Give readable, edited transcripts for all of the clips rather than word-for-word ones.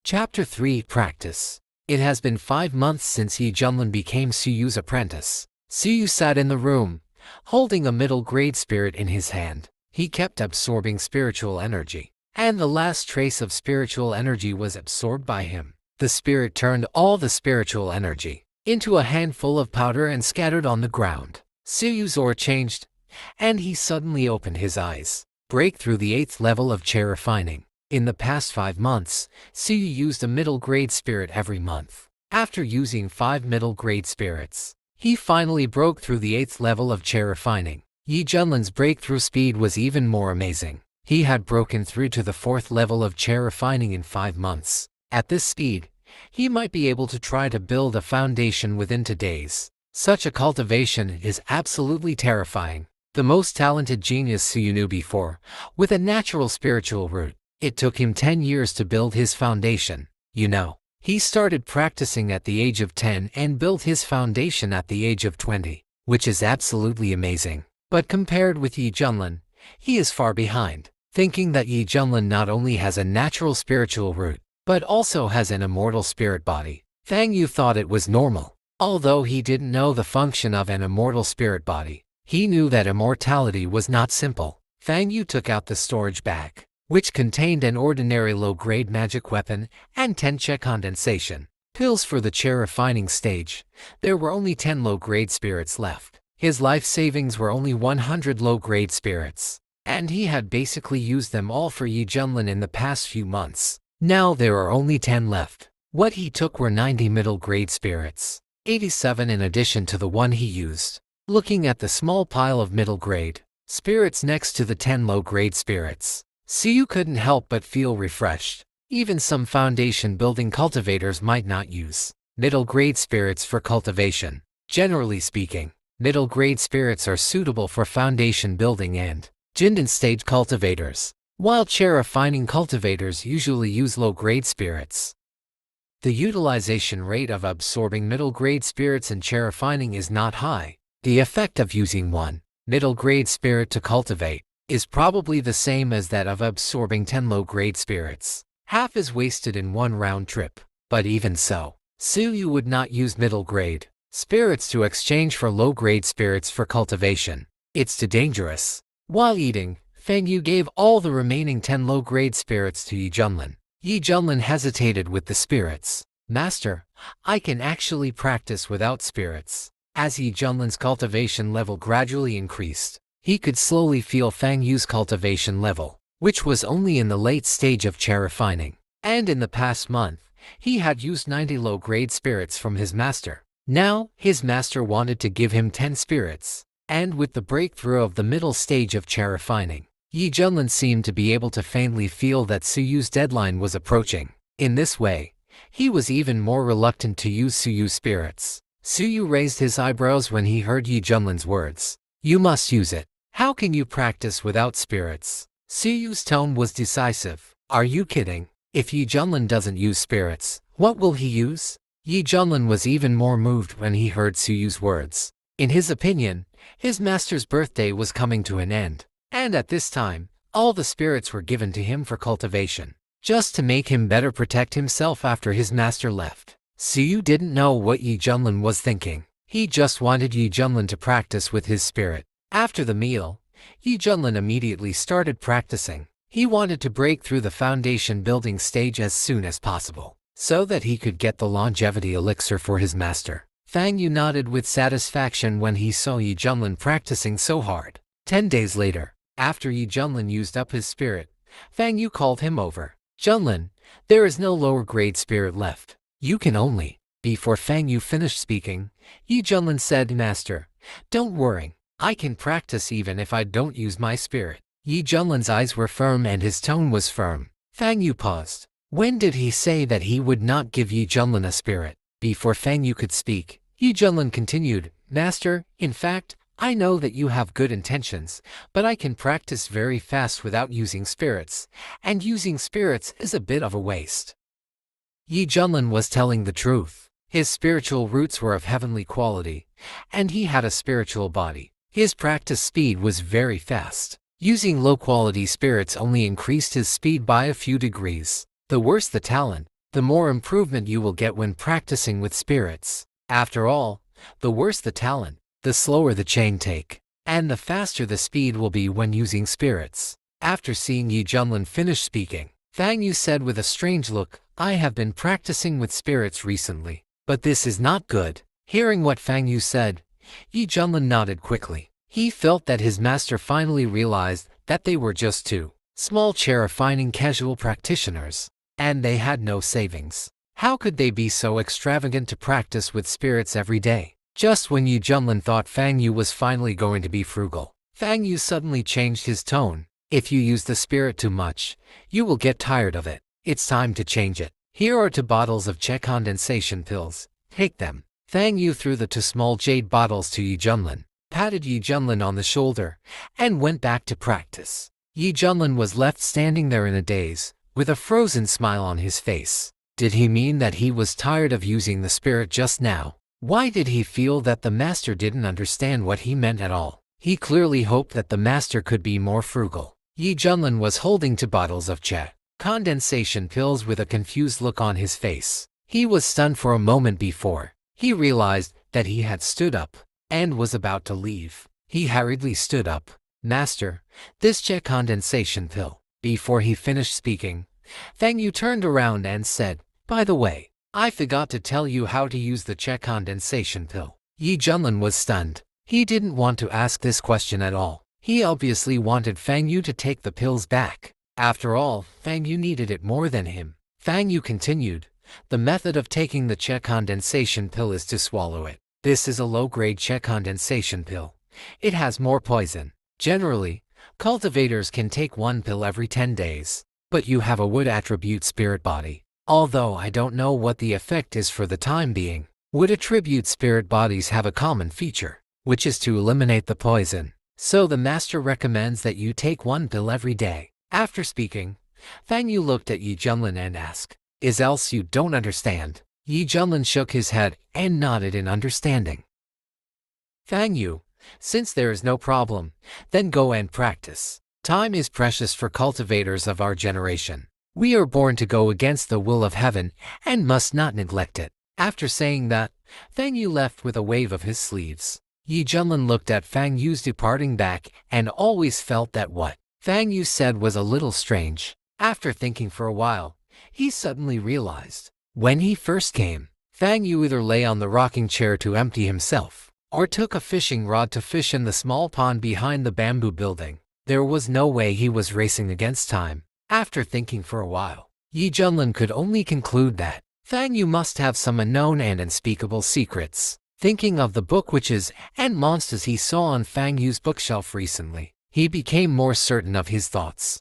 Chapter 3 Practice. It has been 5 months since Yi Junlin became Su Yu's apprentice. Su Yu sat in the room, holding a middle-grade spirit in his hand. He kept absorbing spiritual energy, and the last trace of spiritual energy was absorbed by him. The spirit turned all the spiritual energy into a handful of powder and scattered on the ground. Su Yu's aura changed, and he suddenly opened his eyes. Break through the 8th level of Che refining. In the past 5 months, Su Yu used a middle-grade spirit every month. After using 5 middle-grade spirits, he finally broke through the 8th level of Che refining. Yi Junlin's breakthrough speed was even more amazing. He had broken through to the 4th level of Che refining in 5 months. At this speed, he might be able to try to build a foundation within 2 days. Such a cultivation is absolutely terrifying. The most talented genius Su Yu knew before, with a natural spiritual root. It took him 10 years to build his foundation. He started practicing at the age of 10 and built his foundation at the age of 20, which is absolutely amazing. But compared with Yi Junlin, he is far behind. Thinking that Yi Junlin not only has a natural spiritual root, but also has an immortal spirit body, Fang Yu thought it was normal. Although he didn't know the function of an immortal spirit body, he knew that immortality was not simple. Fang Yu took out the storage bag, which contained an ordinary low-grade magic weapon and 10 Che condensation pills for the Che refining stage. There were only 10 low-grade spirits left. His life savings were only 100 low-grade spirits, and he had basically used them all for Yi Junlin in the past few months. Now there are only 10 left. What he took were 90 middle-grade spirits, 87 in addition to the one he used. Looking at the small pile of middle-grade spirits next to the 10 low-grade spirits, Su Yu couldn't help but feel refreshed. Even some foundation-building cultivators might not use middle-grade spirits for cultivation. Generally speaking, middle-grade spirits are suitable for foundation building and Jinden stage cultivators, while Che refining cultivators usually use low-grade spirits. The utilization rate of absorbing middle-grade spirits in Che refining is not high. The effect of using one middle-grade spirit to cultivate is probably the same as that of absorbing 10 low-grade spirits. Half is wasted in one round trip. But even so, Su Yu would not use middle-grade spirits to exchange for low-grade spirits for cultivation. It's too dangerous. While eating, Fang Yu gave all the remaining 10 low-grade spirits to Yi Junlin. Yi Junlin hesitated with the spirits. "Master, I can actually practice without spirits." As Yi Junlin's cultivation level gradually increased, he could slowly feel Fang Yu's cultivation level, which was only in the late stage of Che refining. And in the past month, he had used 90 low-grade spirits from his master. Now, his master wanted to give him 10 spirits. And with the breakthrough of the middle stage of Che refining, Yi Junlin seemed to be able to faintly feel that Su Yu's deadline was approaching. In this way, he was even more reluctant to use Su Yu's spirits. Su Yu raised his eyebrows when he heard Yi Junlin's words. "You must use it. How can you practice without spirits?" Su Yu's tone was decisive. "Are you kidding? If Yi Junlin doesn't use spirits, what will he use?" Yi Junlin was even more moved when he heard Su Yu's words. In his opinion, his master's birthday was coming to an end, and at this time, all the spirits were given to him for cultivation, just to make him better protect himself after his master left. Su Yu didn't know what Yi Junlin was thinking. He just wanted Yi Junlin to practice with his spirit. After the meal, Yi Junlin immediately started practicing. He wanted to break through the foundation building stage as soon as possible, so that he could get the longevity elixir for his master. Fang Yu nodded with satisfaction when he saw Yi Junlin practicing so hard. 10 days later, after Yi Junlin used up his spirit, Fang Yu called him over. "Junlin, there is no lower grade spirit left. You can only..." Before Fang Yu finished speaking, Yi Junlin said, "Master, don't worry. I can practice even if I don't use my spirit." Yi Junlin's eyes were firm and his tone was firm. Fang Yu paused. When did he say that he would not give Yi Junlin a spirit? Before Fang Yu could speak, Yi Junlin continued, "Master, in fact, I know that you have good intentions, but I can practice very fast without using spirits, and using spirits is a bit of a waste." Yi Junlin was telling the truth. His spiritual roots were of heavenly quality, and he had a spiritual body. His practice speed was very fast. Using low-quality spirits only increased his speed by a few degrees. The worse the talent, the more improvement you will get when practicing with spirits. After all, the worse the talent, the slower the chain take, and the faster the speed will be when using spirits. After seeing Yi Junlin finish speaking, Fang Yu said with a strange look, I have been practicing with spirits recently, but this is not good. Hearing what Fang Yu said, Yi Junlin nodded quickly. He felt that his master finally realized that they were just two small chair-refining casual practitioners, and they had no savings. How could they be so extravagant to practice with spirits every day? Just when Yi Junlin thought Fang Yu was finally going to be frugal, Fang Yu suddenly changed his tone. If you use the spirit too much, you will get tired of it. It's time to change it. Here are 2 bottles of Che condensation pills. Take them. Fang Yu threw the 2 small jade bottles to Yi Junlin, patted Yi Junlin on the shoulder, and went back to practice. Yi Junlin was left standing there in a daze, with a frozen smile on his face. Did he mean that he was tired of using the spirit just now? Why did he feel that the master didn't understand what he meant at all? He clearly hoped that the master could be more frugal. Yi Junlin was holding 2 bottles of Che condensation pills with a confused look on his face. He was stunned for a moment before he realized that he had stood up and was about to leave. He hurriedly stood up. Master, this Che condensation pill. Before he finished speaking, Fang Yu turned around and said, by the way, I forgot to tell you how to use the Che condensation pill. Yi Junlin was stunned. He didn't want to ask this question at all. He obviously wanted Fang Yu to take the pills back. After all, Fang Yu needed it more than him. Fang Yu continued, the method of taking the Che condensation pill is to swallow it. This is a low-grade Che condensation pill. It has more poison. Generally, cultivators can take 1 pill every 10 days. But you have a wood attribute spirit body. Although I don't know what the effect is for the time being, wood attribute spirit bodies have a common feature, which is to eliminate the poison. So the master recommends that you take 1 pill every day. After speaking, Fang Yu looked at Yi Junlin and asked, is else you don't understand? Yi Junlin shook his head and nodded in understanding. Fang Yu, since there is no problem, then go and practice. Time is precious for cultivators of our generation. We are born to go against the will of heaven and must not neglect it. After saying that, Fang Yu left with a wave of his sleeves. Yi Junlin looked at Fang Yu's departing back and always felt that what Fang Yu said was a little strange. After thinking for a while, he suddenly realized. When he first came, Fang Yu either lay on the rocking chair to empty himself, or took a fishing rod to fish in the small pond behind the bamboo building. There was no way he was racing against time. After thinking for a while, Yi Junlin could only conclude that Fang Yu must have some unknown and unspeakable secrets. Thinking of the book witches and monsters he saw on Fang Yu's bookshelf recently, he became more certain of his thoughts.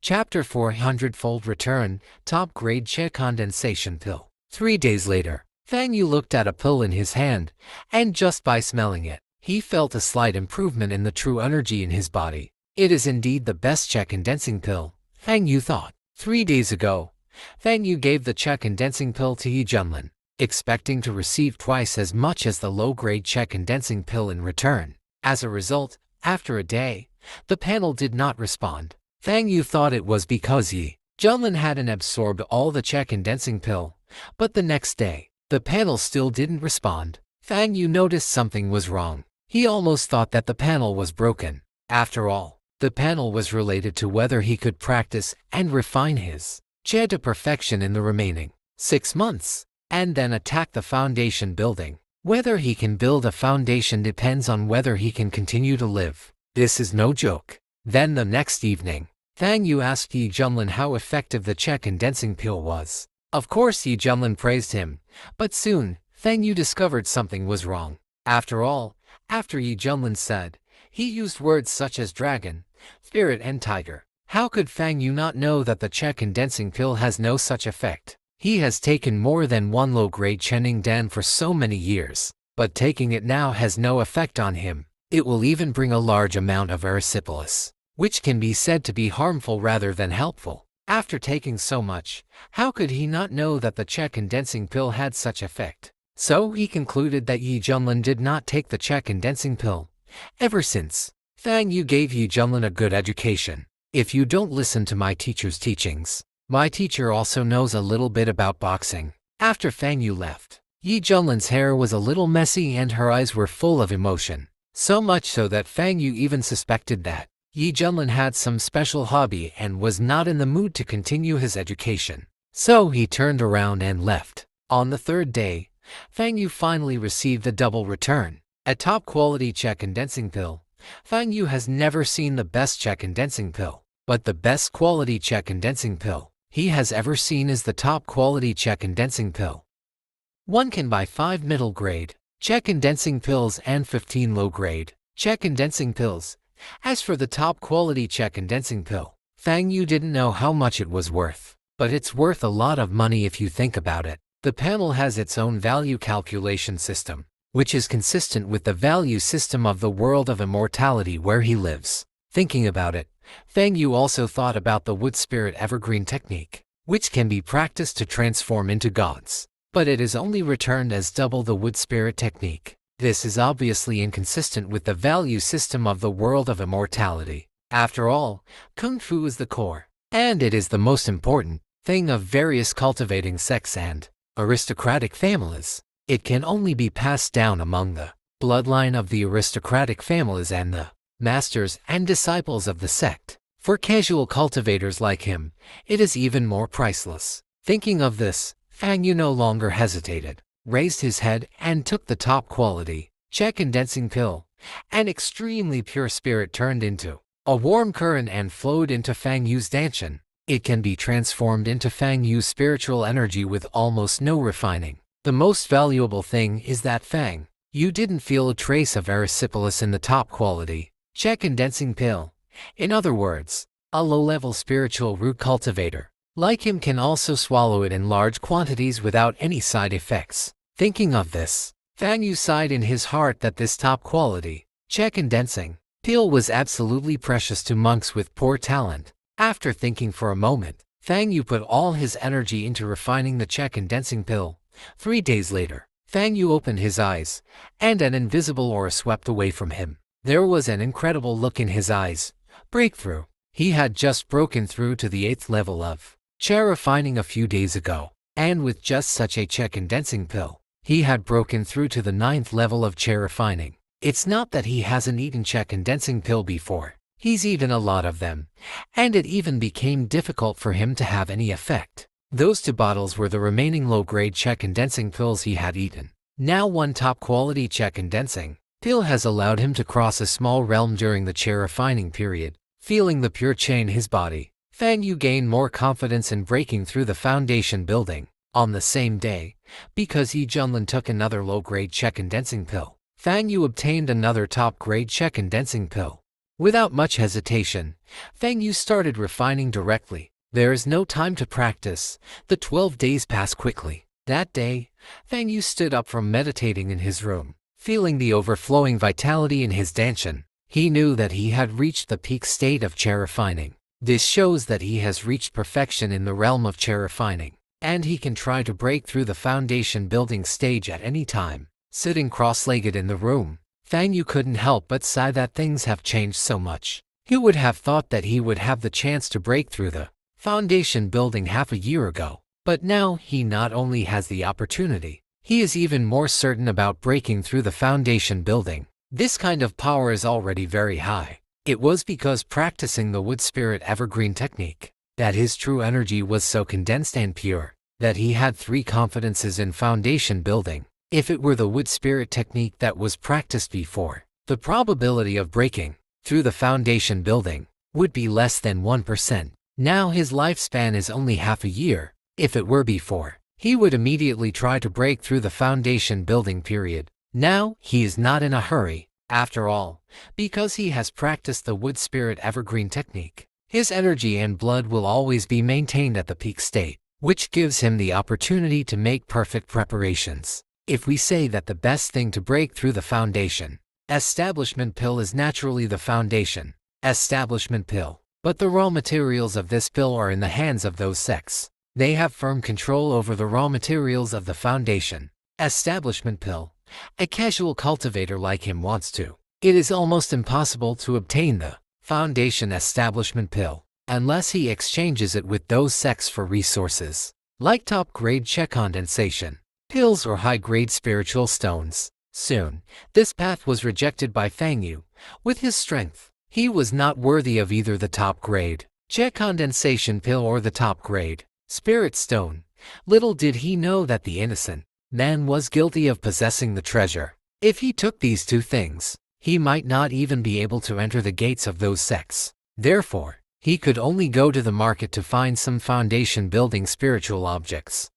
Chapter 400-fold Return, Top-Grade Che Condensation Pill. 3 days later, Fang Yu looked at a pill in his hand, and just by smelling it, he felt a slight improvement in the true energy in his body. It is indeed the best Che condensing pill, Fang Yu thought. 3 days ago, Fang Yu gave the Che condensing pill to Yi Junlin, expecting to receive twice as much as the low-grade Che condensing pill in return. As a result, after a day, the panel did not respond. Fang Yu thought it was because Yi Junlin hadn't absorbed all the Che condensing pill, but the next day, the panel still didn't respond. Fang Yu noticed something was wrong. He almost thought that the panel was broken. After all, the panel was related to whether he could practice and refine his Che to perfection in the remaining 6 months, and then attack the foundation building. Whether he can build a foundation depends on whether he can continue to live. This is no joke. Then the next evening, Fang Yu asked Yi Junlin how effective the Che condensing pill was. Of course Yi Junlin praised him, but soon, Fang Yu discovered something was wrong. After all, after Yi Junlin said, he used words such as dragon, spirit and tiger. How could Fang Yu not know that the Che condensing pill has no such effect? He has taken more than 1 low-grade Chening Dan for so many years, but taking it now has no effect on him. It will even bring a large amount of erysipelas, which can be said to be harmful rather than helpful. After taking so much, how could he not know that the Che condensing pill had such effect? So he concluded that Yi Junlin did not take the Che condensing pill. Ever since, Fang Yu gave Yi Junlin a good education. If you don't listen to my teacher's teachings, My teacher also knows a little bit about boxing. After Fang Yu left, Yi Junlin's hair was a little messy and her eyes were full of emotion. So much so that Fang Yu even suspected that Yi Junlin had some special hobby and was not in the mood to continue his education. So he turned around and left. On the third day, Fang Yu finally received the double return, a top-quality Czech condensing pill. Fang Yu has never seen the best Czech condensing pill, but the best quality Czech condensing pill he has ever seen is the top-quality Czech condensing pill. One can buy 5 middle-grade Czech condensing pills and 15 low-grade Czech condensing pills. As for the top-quality Czech condensing pill, Fang Yu didn't know how much it was worth, but it's worth a lot of money if you think about it. The panel has its own value calculation system, which is consistent with the value system of the world of immortality where he lives. Thinking about it, Fang Yu also thought about the wood spirit evergreen technique, which can be practiced to transform into gods, but it is only returned as double the wood spirit technique. This is obviously inconsistent with the value system of the world of immortality. After all, Kung Fu is the core, and it is the most important thing of various cultivating sects and aristocratic families. It can only be passed down among the bloodline of the aristocratic families and the masters and disciples of the sect. For casual cultivators like him, it is even more priceless. Thinking of this, Fang Yu no longer hesitated, raised his head and took the top quality Czech condensing pill. An extremely pure spirit turned into a warm current and flowed into Fang Yu's danshan. It can be transformed into Fang Yu's spiritual energy with almost no refining. The most valuable thing is that Fang Yu didn't feel a trace of erysipelas in the top quality Czech condensing pill. In other words, a low-level spiritual root cultivator like him can also swallow it in large quantities without any side effects. Thinking of this, Fang Yu sighed in his heart that this top-quality Czech condensing pill was absolutely precious to monks with poor talent. After thinking for a moment, Fang Yu put all his energy into refining the Czech condensing pill. 3 days later, Fang Yu opened his eyes, and an invisible aura swept away from him. There was an incredible look in his eyes. Breakthrough. He had just broken through to the 8th level of Czech refining a few days ago, and with just such a Czech condensing pill, he had broken through to the 9th level of Czech refining. It's not that he hasn't eaten Czech condensing pill before. He's eaten a lot of them, and it even became difficult for him to have any effect. Those 2 bottles were the remaining low-grade Czech condensing pills he had eaten. Now one top-quality Czech condensing pill has allowed him to cross a small realm during the Czech refining period. Feeling the pure Czech in his body, Fang Yu gained more confidence in breaking through the foundation building. On the same day, because Yi Junlin took another low-grade Czech condensing pill, Fang Yu obtained another top-grade Czech condensing pill. Without much hesitation, Fang Yu started refining directly. There is no time to practice. The 12 days pass quickly. That day, Fang Yu stood up from meditating in his room, feeling the overflowing vitality in his danshan. He knew that he had reached the peak state of Czech refining. This shows that he has reached perfection in the realm of Czech refining, and he can try to break through the foundation building stage at any time. Sitting cross-legged in the room, Fang Yu couldn't help but sigh that things have changed so much. He would have thought that he would have the chance to break through the foundation building half a year ago, but now he not only has the opportunity, he is even more certain about breaking through the foundation building. This kind of power is already very high. It was because practicing the wood spirit evergreen technique that his true energy was so condensed and pure that he had 3 confidences in foundation building. If it were the wood spirit technique that was practiced before, the probability of breaking through the foundation building would be less than 1%. Now his lifespan is only half a year. If it were before, he would immediately try to break through the foundation building period. Now he is not in a hurry. After all, because he has practiced the wood spirit evergreen technique, his energy and blood will always be maintained at the peak state, which gives him the opportunity to make perfect preparations. If we say that the best thing to break through the foundation establishment pill is naturally the foundation establishment pill, but the raw materials of this pill are in the hands of those sects. They have firm control over the raw materials of the foundation establishment pill. A casual cultivator like him wants to. It is almost impossible to obtain the foundation establishment pill. unless he exchanges it with those sects for resources, like top-grade check condensation, pills or high-grade spiritual stones. Soon, this path was rejected by Fang Yu. With his strength, he was not worthy of either the top-grade check condensation pill or the top-grade spirit stone. Little did he know that the innocent man was guilty of possessing the treasure. If he took these two things, he might not even be able to enter the gates of those sects. Therefore, he could only go to the market to find some foundation-building spiritual objects.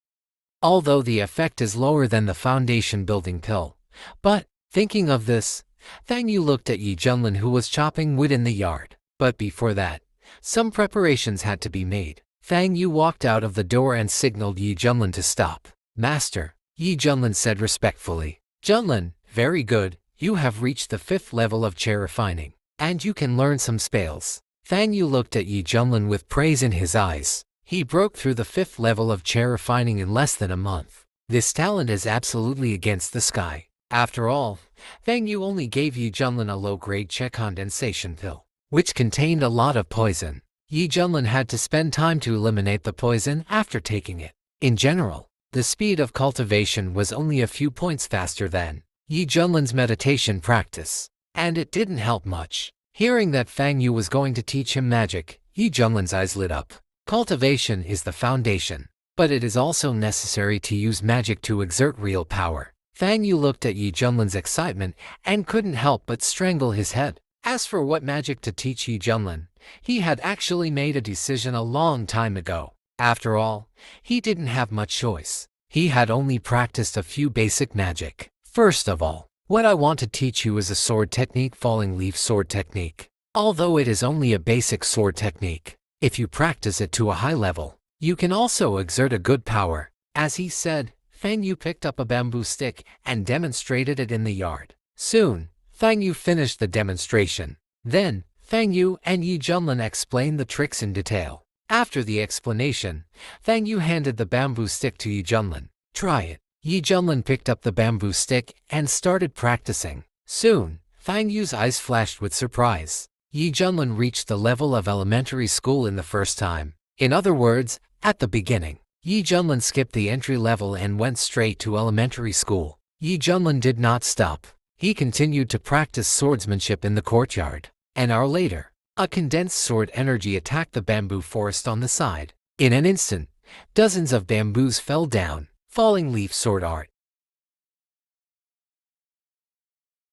Although the effect is lower than the foundation-building pill. But, thinking of this, Fang Yu looked at Yi Junlin, who was chopping wood in the yard. But before that, some preparations had to be made. Fang Yu walked out of the door and signaled Yi Junlin to stop. "Master," Yi Junlin said respectfully. "Junlin, very good. You have reached the 5th level of chair refining, and you can learn some spells." Fang Yu looked at Yi Junlin with praise in his eyes. He broke through the 5th level of chair refining in less than a month. This talent is absolutely against the sky. After all, Fang Yu only gave Yi Junlin a low-grade check condensation pill, which contained a lot of poison. Yi Junlin had to spend time to eliminate the poison after taking it. In general, the speed of cultivation was only a few points faster than Yi Junlin's meditation practice, and it didn't help much. Hearing that Fang Yu was going to teach him magic, Yi Junlin's eyes lit up. Cultivation is the foundation, but it is also necessary to use magic to exert real power. Fang Yu looked at Yi Junlin's excitement and couldn't help but strangle his head. As for what magic to teach Yi Junlin, he had actually made a decision a long time ago. After all, he didn't have much choice. He had only practiced a few basic magic. First of all, what I want to teach you is a sword technique, falling leaf sword technique. Although it is only a basic sword technique, if you practice it to a high level, you can also exert a good power. As he said, Fang Yu picked up a bamboo stick and demonstrated it in the yard. Soon, Fang Yu finished the demonstration. Then, Fang Yu and Yi Junlin explained the tricks in detail. After the explanation, Fang Yu handed the bamboo stick to Yi Junlin. "Try it." Yi Junlin picked up the bamboo stick and started practicing. Soon, Fang Yu's eyes flashed with surprise. Yi Junlin reached the level of elementary school in the first time. In other words, at the beginning, Yi Junlin skipped the entry level and went straight to elementary school. Yi Junlin did not stop. He continued to practice swordsmanship in the courtyard. An hour later, a condensed sword energy attacked the bamboo forest on the side. In an instant, dozens of bamboos fell down. Falling leaf sword art.